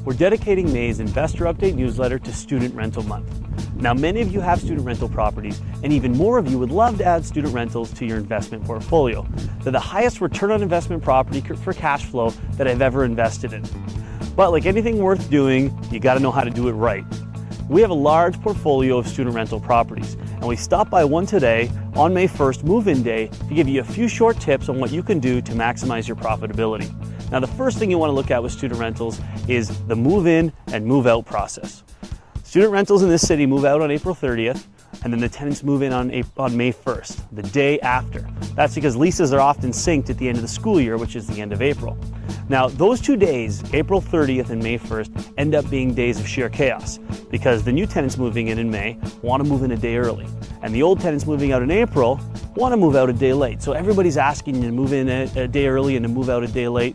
we're dedicating May's Investor Update newsletter to Student Rental Month. Now, many of you have student rental properties, and even more of you would love to add student rentals to your investment portfolio. They're the highest return on investment property for cash flow that I've ever invested in. But like anything worth doing, you got to know how to do it right. We have a large portfolio of student rental properties, and we stopped by one today on May 1st, move-in day, to give you a few short tips on what you can do to maximize your profitability. Now, the first thing you want to look at with student rentals is the move-in and move-out process. Student rentals in this city move out on April 30th, and then the tenants move in on May 1st, the day after. That's because leases are often synced at the end of the school year, which is the end of April. Now, those 2 days, April 30th and May 1st, end up being days of sheer chaos because the new tenants moving in May want to move in a day early, and the old tenants moving out in April want to move out a day late. So everybody's asking you to move in a day early and to move out a day late.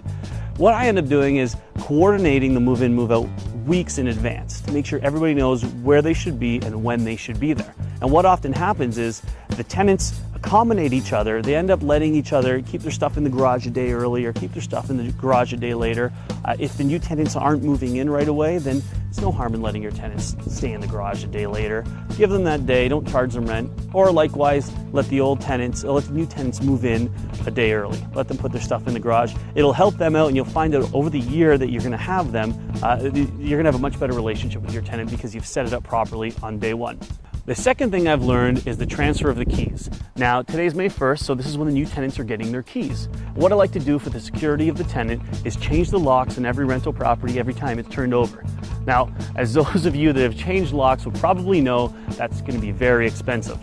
What I end up doing is coordinating the move-in, move-out weeks in advance to make sure everybody knows where they should be and when they should be there. And what often happens is the tenants accommodate each other. They end up letting each other keep their stuff in the garage a day early or keep their stuff in the garage a day later. If the new tenants aren't moving in right away, then there's no harm in letting your tenants stay in the garage a day later. Give them that day, don't charge them rent. Or likewise, let the new tenants move in a day early. Let them put their stuff in the garage. It'll help them out, and you'll find out over the year that you're gonna have them, you're gonna have a much better relationship with your tenant because you've set it up properly on day one. The second thing I've learned is the transfer of the keys. Now, today's May 1st, so this is when the new tenants are getting their keys. What I like to do for the security of the tenant is change the locks in every rental property every time it's turned over. Now, as those of you that have changed locks will probably know, that's going to be very expensive.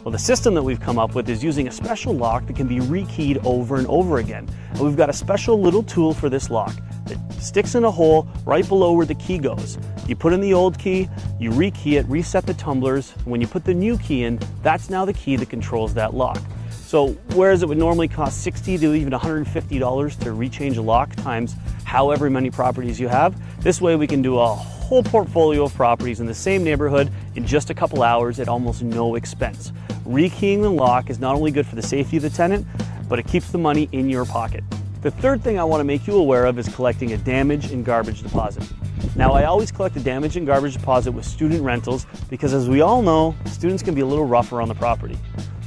Well, the system that we've come up with is using a special lock that can be rekeyed over and over again. And we've got a special little tool for this lock that sticks in a hole right below where the key goes. You put in the old key, you rekey it, reset the tumblers, and when you put the new key in, that's now the key that controls that lock. So whereas it would normally cost $60 to even $150 to rechange a lock times however many properties you have, this way we can do a whole portfolio of properties in the same neighborhood in just a couple hours at almost no expense. Rekeying the lock is not only good for the safety of the tenant, but it keeps the money in your pocket. The third thing I want to make you aware of is collecting a damage and garbage deposit. Now, I always collect a damage and garbage deposit with student rentals because, as we all know, students can be a little rougher on the property.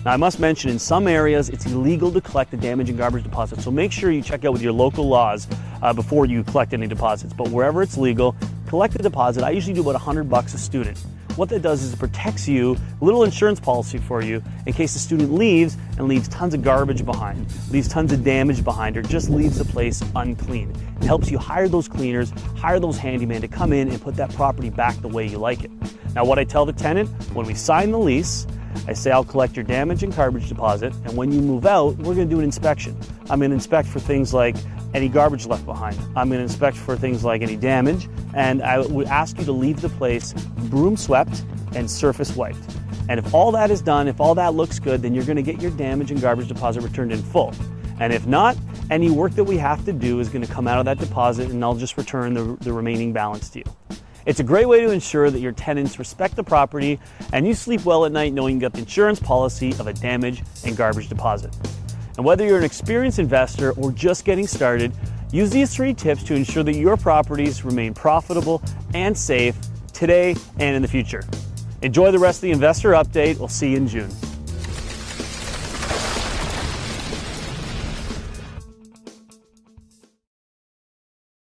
Now, I must mention, in some areas, it's illegal to collect a damage and garbage deposit, so make sure you check out with your local laws before you collect any deposits. But wherever it's legal, collect a deposit. I usually do about $100 a student. What that does is it protects you, a little insurance policy for you, in case the student leaves and leaves tons of garbage behind, leaves tons of damage behind, or just leaves the place unclean. It helps you hire those cleaners, hire those handymen to come in and put that property back the way you like it. Now, what I tell the tenant, when we sign the lease, I say I'll collect your damage and garbage deposit, and when you move out, we're going to do an inspection. I'm going to inspect for things like any garbage left behind. I'm going to inspect for things like any damage, and I would ask you to leave the place broom swept and surface wiped. And if all that is done, if all that looks good, then you're going to get your damage and garbage deposit returned in full. And if not, any work that we have to do is going to come out of that deposit, and I'll just return the remaining balance to you. It's a great way to ensure that your tenants respect the property and you sleep well at night knowing you got the insurance policy of a damage and garbage deposit. And whether you're an experienced investor or just getting started, use these 3 tips to ensure that your properties remain profitable and safe today and in the future. Enjoy the rest of the investor update. We'll see you in June.